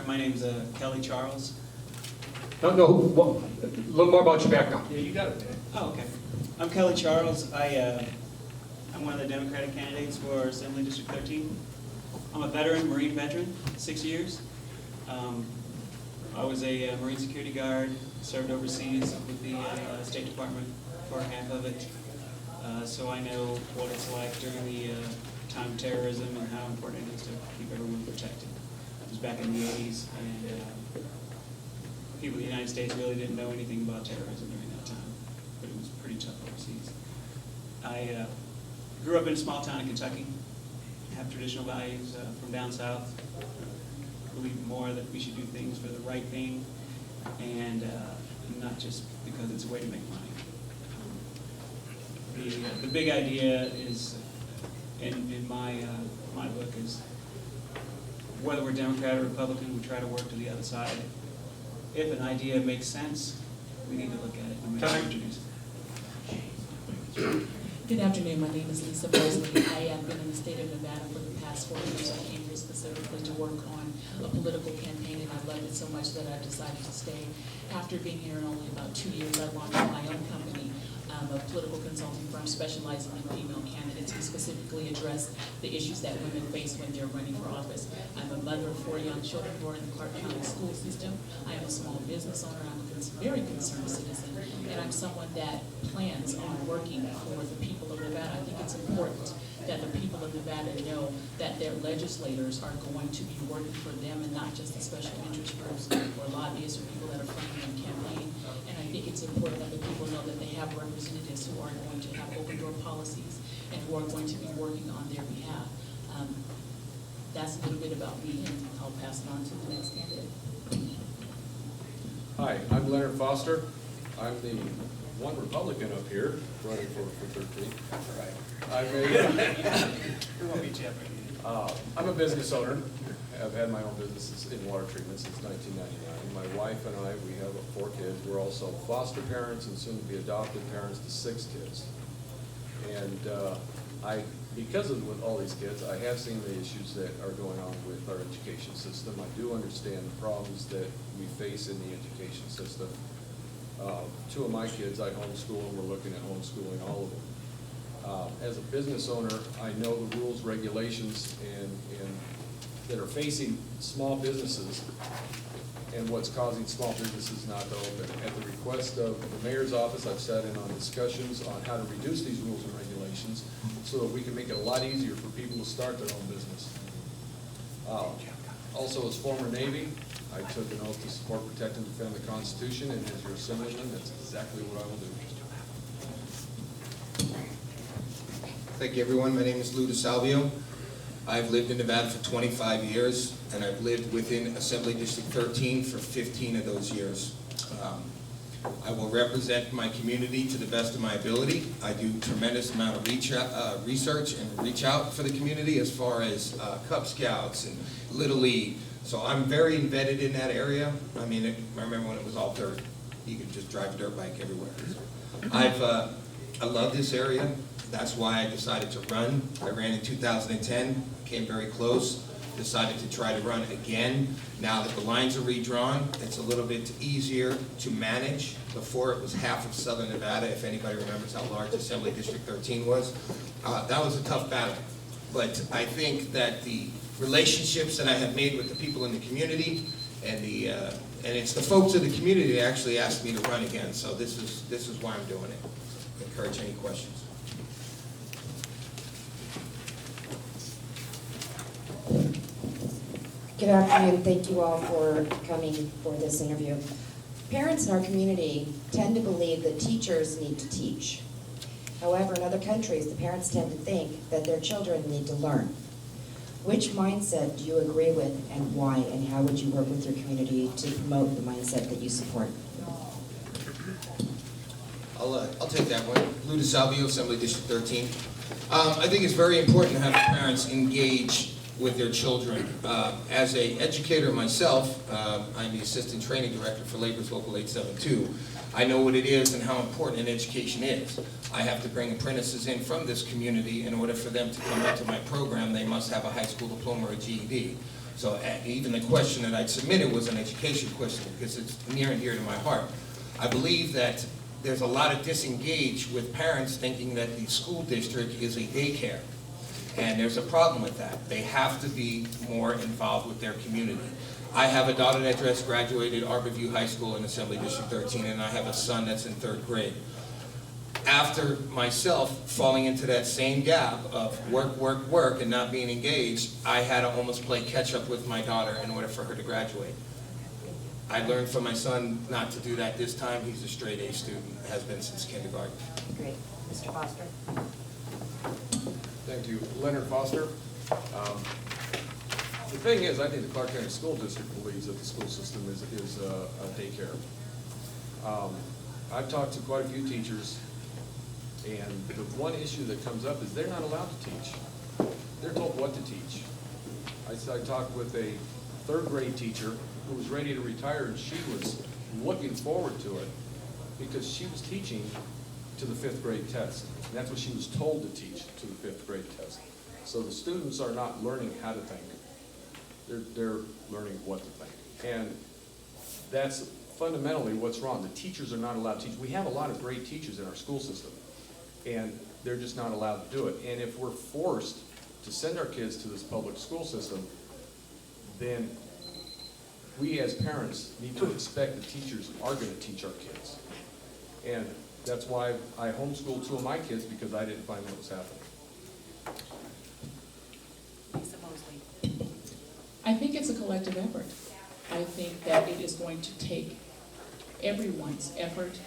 right, my name's Kelly Charles. No, a little more about your background. Yeah, you got it, man. Oh, okay. I'm Kelly Charles. I'm one of the Democratic candidates for Assembly District 13. I'm a veteran, Marine veteran, 6 years. I was a Marine security guard, served overseas with the State Department for half of it. So I know what it's like during the time of terrorism and how important it is to keep everyone protected. It was back in the 80s, and people in the United States really didn't know anything about terrorism during that time, but it was pretty tough overseas. I grew up in a small town in Kentucky, have traditional values from down south, believe more that we should do things for the right thing, and not just because it's a way to make money. The big idea is, in my book, is whether we're Democrat or Republican, we try to work to the other side. If an idea makes sense, we need to look at it and make sure we introduce it. Good afternoon. My name is Leisa Moseley. I have been in the state of Nevada for the past 4 years. I came here specifically to work on a political campaign, and I loved it so much that I decided to stay. After being here in only about 2 years, I launched my own company, a political consulting firm specializing in female candidates. We specifically address the issues that women face when they're running for office. I'm a mother of 4 young children who are in the Clark County school system. I am a small business owner. I'm a very concerned citizen, and I'm someone that plans on working for the people of Nevada. I think it's important that the people of Nevada know that their legislators are going to be working for them and not just the special interest groups or lobbyists or people that are funding their campaign. And I think it's important that the people know that they have representatives who are going to have open door policies and who are going to be working on their behalf. That's a little bit about me, and I'll pass it on to the next candidate. Hi, I'm Leonard Foster. I'm the one Republican up here running for 13. I'm a business owner. I've had my own businesses in water treatment since 1999. My wife and I, we have 4 kids. We're also foster parents and soon to be adopted parents to 6 kids. And because of with all these kids, I have seen the issues that are going on with our education system. I do understand the problems that we face in the education system. 2 of my kids I homeschool, and we're looking at homeschooling all of them. As a business owner, I know the rules, regulations, and that are facing small businesses and what's causing small businesses not to open. At the request of the mayor's office, I've sat in on discussions on how to reduce these rules and regulations so that we can make it a lot easier for people to start their own business. Also, as former Navy, I took an oath to support, protect, and defend the Constitution, and as your assemblyman, that's exactly what I will do. Thank you, everyone. My name is Desalvio. I've lived in Nevada for 25 years, and I've lived within Assembly District 13 for 15 of those years. I will represent my community to the best of my ability. I do a tremendous amount of research and reach out for the community as far as Cub Scouts and Little League. So I'm very embedded in that area. I mean, I remember when it was all dirt. You could just drive a dirt bike everywhere. I love this area. That's why I decided to run. I ran in 2010, came very close, decided to try to run again. Now that the lines are redrawn, it's a little bit easier to manage. Before, it was half of Southern Nevada, if anybody remembers how large Assembly District 13 was. That was a tough battle. But I think that the relationships that I have made with the people in the community and it's the folks of the community that actually asked me to run again. So this is why I'm doing it. I encourage any questions. Good afternoon. Thank you all for coming for this interview. Parents in our community tend to believe that teachers need to teach. However, in other countries, the parents tend to think that their children need to learn. Which mindset do you agree with and why, and how would you work with your community to promote the mindset that you support? I'll take that one. Lou DeSalvio, Assembly District 13. I think it's very important to have parents engage with their children. As an educator myself, I'm the Assistant Training Director for Labor's Local 872. I know what it is and how important an education is. I have to bring apprentices in from this community. In order for them to come into my program, they must have a high school diploma or a GED. So even the question that I'd submitted was an education question because it's near and dear to my heart. I believe that there's a lot of disengage with parents thinking that the school district is a daycare. And there's a problem with that. They have to be more involved with their community. I have a daughter that just graduated Arborview High School in Assembly District 13, and I have a son that's in 3rd grade. After myself falling into that same gap of work, work, work, and not being engaged, I had to almost play catch up with my daughter in order for her to graduate. I learned from my son not to do that this time. He's a straight A student, has been since kindergarten. Great. Mr. Foster? Thank you. Leonard Foster. The thing is, I think the Clark County School District believes that the school system is a daycare. I've talked to quite a few teachers, and the one issue that comes up is they're not allowed to teach. They're told what to teach. I talked with a 3rd grade teacher who was ready to retire, and she was looking forward to it because she was teaching to the 5th grade test. And that's what she was told to teach, to the 5th grade test. So the students are not learning how to think. They're learning what to think. And that's fundamentally what's wrong. The teachers are not allowed to teach. We have a lot of great teachers in our school system, and they're just not allowed to do it. And if we're forced to send our kids to this public school system, then we as parents need to expect the teachers are going to teach our kids. And that's why I homeschooled 2 of my kids, because I didn't find what was happening. Leisa Moseley. I think it's a collective effort. I think that it is going to take everyone's effort,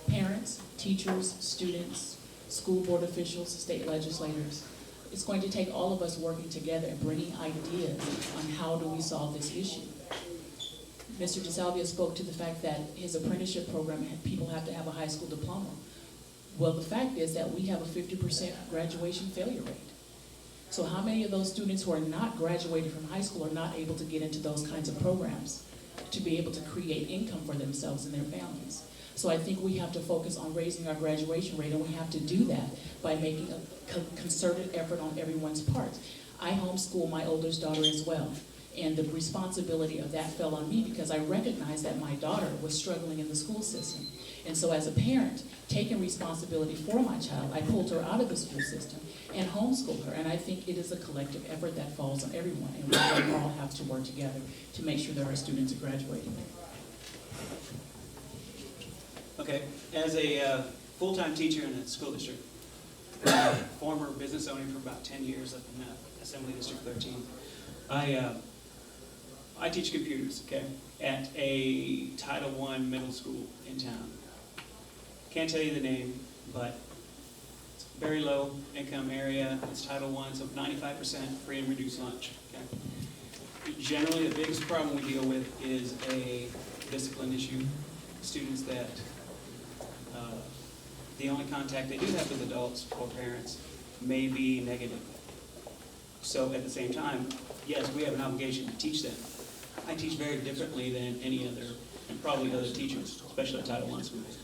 parents, teachers, students, school board officials, state legislators. It's going to take all of us working together and bringing ideas on how do we solve this issue. Mr. Desalvio spoke to the fact that his apprenticeship program, people have to have a high school diploma. Well, the fact is that we have a 50% graduation failure rate. So how many of those students who are not graduated from high school are not able to get into those kinds of programs to be able to create income for themselves and their families? So I think we have to focus on raising our graduation rate, and we have to do that by making a concerted effort on everyone's part. I homeschool my oldest daughter as well, and the responsibility of that fell on me because I recognized that my daughter was struggling in the school system. And so as a parent, taking responsibility for my child, I pulled her out of the school system and homeschooled her. And I think it is a collective effort that falls on everyone, and we all have to work together to make sure that our students are graduating. Okay, as a full-time teacher in a school district, former business owner for about 10 years up in Assembly District 13, I teach computers, okay, at a Title I middle school in town. Can't tell you the name, but it's a very low income area. It's Title I, so 95% free and reduced lunch, okay. Generally, the biggest problem we deal with is a discipline issue. Students that the only contact they do have with adults or parents may be negative. So at the same time, yes, we have an obligation to teach them. I teach very differently than any other, and probably other teachers, especially at Title I schools.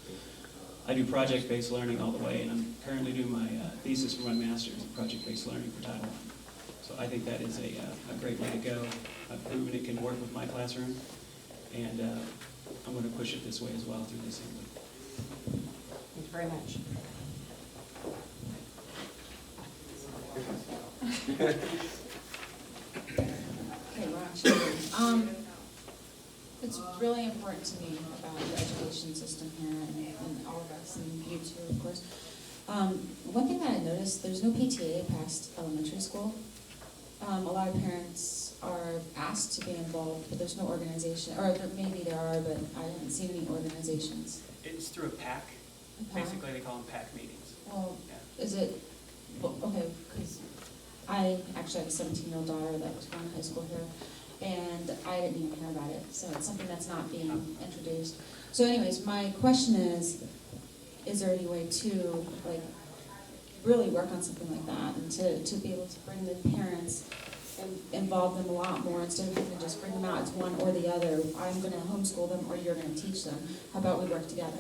I do project-based learning all the way, and I'm currently doing my thesis for my master's in project-based learning for Title I. So I think that is a great way to go. I've proven it can work with my classroom, and I'm going to push it this way as well through the assembly. Thank you very much. Okay, Ron Children. It's really important to me about the education system here and all of us, and you too, of course. One thing that I noticed, there's no PTA past elementary school. A lot of parents are asked to be involved, but there's no organization, or maybe there are, but I haven't seen any organizations. It's through a PAC. Basically, they call them PAC meetings. Well, Yeah. is it, well, okay, because I actually have a 17-year-old daughter that was going to high school here, and I didn't even hear about it, so it's something that's not being introduced. So anyways, my question is there any way to, like, really work on something like that, and to be able to bring the parents and involve them a lot more, instead of having to just bring them out, it's one or the other. I'm going to homeschool them, or you're going to teach them. How about we work together?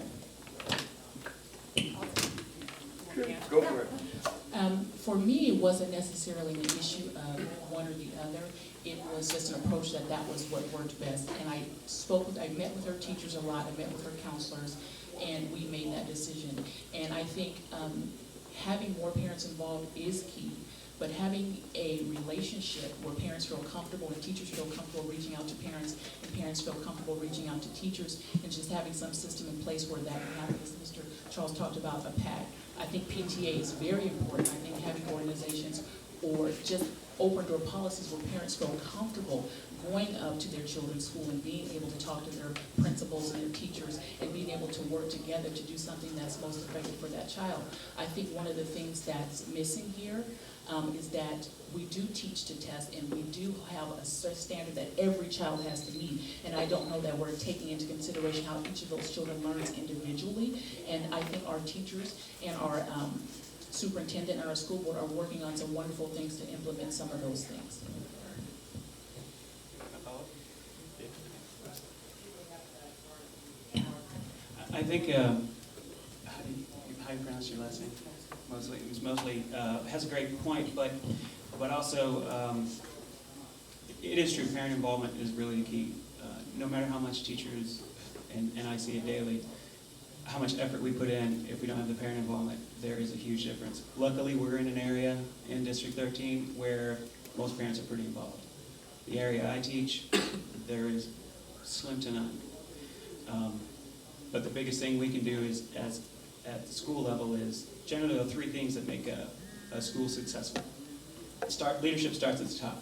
Go for it. For me, it wasn't necessarily an issue of one or the other. it was just an approach that was what worked best. And I met with her teachers a lot, I met with her counselors, and we made that decision. And I think having more parents involved is key, but having a relationship where parents feel comfortable and teachers feel comfortable reaching out to parents and parents feel comfortable reaching out to teachers, and just having some system in place where that can happen, as Mr. Charles talked about, a PAC. I think PTA is very important. I think having organizations or just open door policies where parents feel comfortable going up to their children's school and being able to talk to their principals and their teachers and being able to work together to do something that's most effective for that child. I think one of the things that's missing here is that we do teach to test, and we do have a standard that every child has to meet. And I don't know that we're taking into consideration how each of those children learns individually. And I think our teachers and our superintendent and our school board are working on some wonderful things to implement some of those things. I think, how do you pronounce your last name? Moseley, Ms. Moseley has a great point, but also it is true, parent involvement is really the key. No matter how much teachers, and I see it daily, how much effort we put in, if we don't have the parent involvement, there is a huge difference. Luckily, we're in an area in District 13 where most parents are pretty involved. The area I teach, there is slim to none. But the biggest thing we can do is, at the school level, is generally the three things that make a school successful. Leadership starts at the top,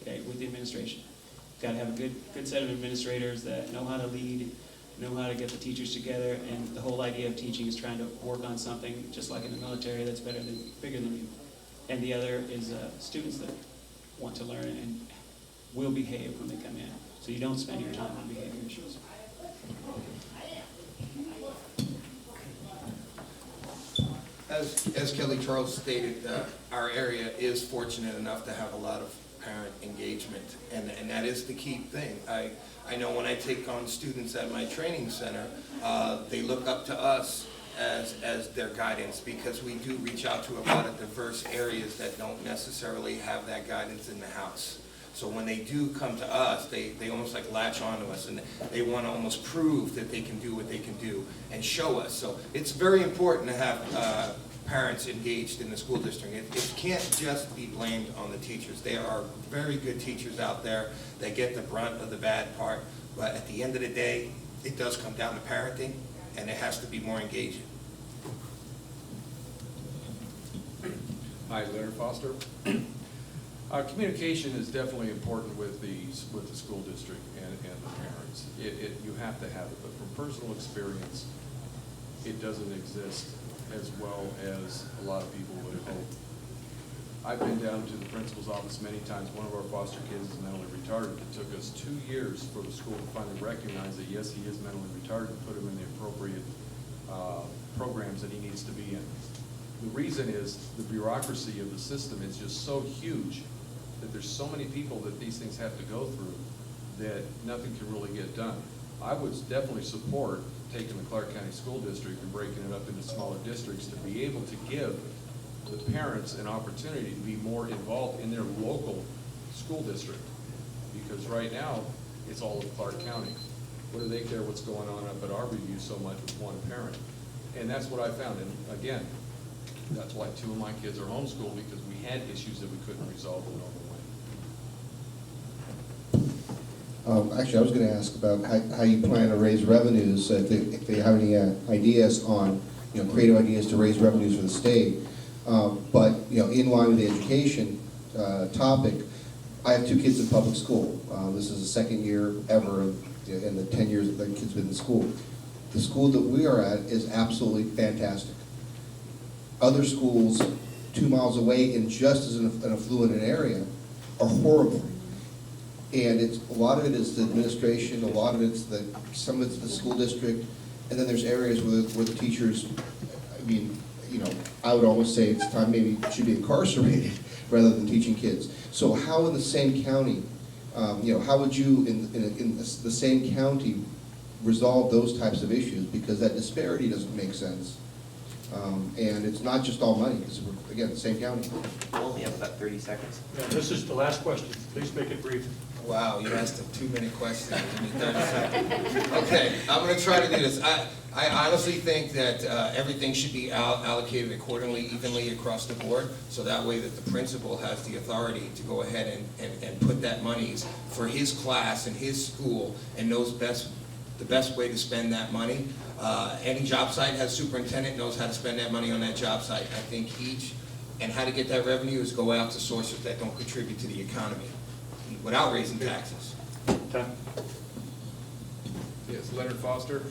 okay, with the administration. You've got to have a good set of administrators that know how to lead, know how to get the teachers together, and the whole idea of teaching is trying to work on something, just like in the military, that's bigger than you. And the other is students that want to learn and will behave when they come in. So you don't spend your time on behavior issues. As Kelly Charles stated, our area is fortunate enough to have a lot of parent engagement, and that is the key thing. I know when I take on students at my training center, they look up to us as their guidance, because we do reach out to a lot of diverse areas that don't necessarily have that guidance in the house. So when they do come to us, they almost like latch onto us, and they want to almost prove that they can do what they can do and show us. So it's very important to have parents engaged in the school district. It can't just be blamed on the teachers. There are very good teachers out there that get the brunt of the bad part, but at the end of the day, it does come down to parenting, and it has to be more engaging. Hi, Leonard Foster. Communication is definitely important with the school district and the parents. You have to have it, but from personal experience, it doesn't exist as well as a lot of people would hope. I've been down to the principal's office many times. One of our foster kids is mentally retarded. It took us 2 years for the school to finally recognize that yes, he is mentally retarded, and put him in the appropriate programs that he needs to be in. The reason is the bureaucracy of the system is just so huge that there's so many people that these things have to go through that nothing can really get done. I would definitely support taking the Clark County School District and breaking it up into smaller districts to be able to give the parents an opportunity to be more involved in their local school district. Because right now, it's all of Clark County. What do they care what's going on up at our review so much with one parent? And that's what I found. And again, that's why 2 of my kids are homeschooled, because we had issues that we couldn't resolve the normal way. Actually, I was going to ask about how you plan to raise revenues, if they have any ideas on, creative ideas to raise revenues for the state. But, in line with the education topic, I have 2 kids in public school. This is the second year ever in the 10 years that the kids been in school. The school that we are at is absolutely fantastic. Other schools 2 miles away in just as an affluent an area are horrible. And a lot of it is the administration, a lot of it's some of it's the school district, and then there's areas where the teachers, I would almost say it's time maybe should be incarcerated rather than teaching kids. So how in the same county, how would you in the same county resolve those types of issues? Because that disparity doesn't make sense. And it's not just all money, because we're, again, the same county. We only have about 30 seconds. Yeah, this is the last question. Please make it brief. Wow, you asked a 2-minute question, give me 30 seconds. Okay, I'm gonna try to do this. I honestly think that everything should be allocated accordingly, evenly across the board, so that way that the principal has the authority to go ahead and put that monies for his class and his school and knows the best way to spend that money. Any job site has superintendent knows how to spend that money on that job site. I think and how to get that revenue is go out to sources that don't contribute to the economy without raising taxes. Time. Yes, Leonard Foster.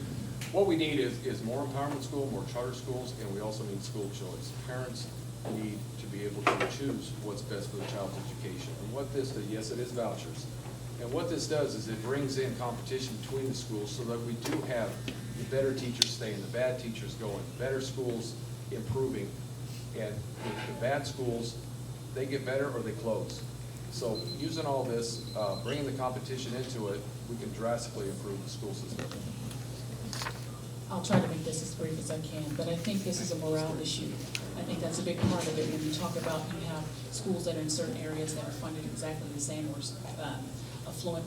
What we need is more empowerment school, more charter schools, and we also need school choice. Parents need to be able to choose what's best for the child's education. And what this does, yes, it is vouchers. And what this does is it brings in competition between the schools so that we do have the better teachers staying, the bad teachers going, better schools improving, and the bad schools, they get better or they close. So using all this, bringing the competition into it, we can drastically improve the school system. I'll try to make this as brief as I can, but I think this is a morale issue. I think that's a big part of it when you talk about you have schools that are in certain areas that are funded exactly the same or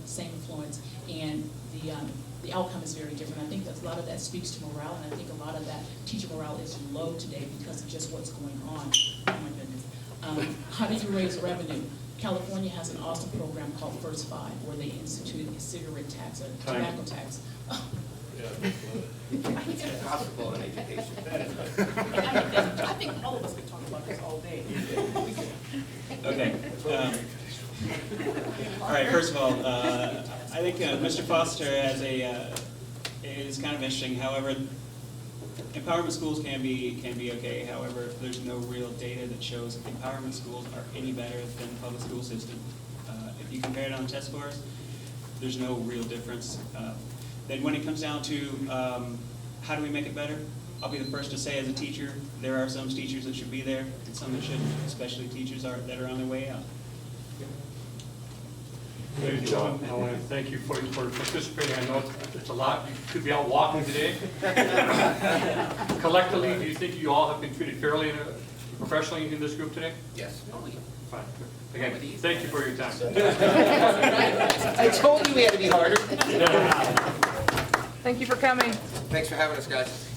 same affluence, and the outcome is very different. I think that a lot of that speaks to morale, and I think a lot of that teacher morale is low today because of just what's going on. Oh my goodness. How do you raise revenue? California has an awesome program called First Five, where they instituted a cigarette tax, a tobacco tax. It's impossible in education. I think all of us could talk about this all day. Okay. All right, first of all, I think Mr. Foster is kind of interesting. However, empowerment schools can be okay. However, there's no real data that shows that empowerment schools are any better than the public school system. If you compare it on test scores, there's no real difference. Then when it comes down to how do we make it better, I'll be the first to say as a teacher, there are some teachers that should be there and some that shouldn't, especially teachers that are on their way out. Ladies and gentlemen, I want to thank you for participating. I know it's a lot. You could be out walking today. Collectively, do you think you all have been treated fairly and professionally in this group today? Yes. Fine. Again, thank you for your time. I told you we had to be harder. Thank you for coming. Thanks for having us, guys.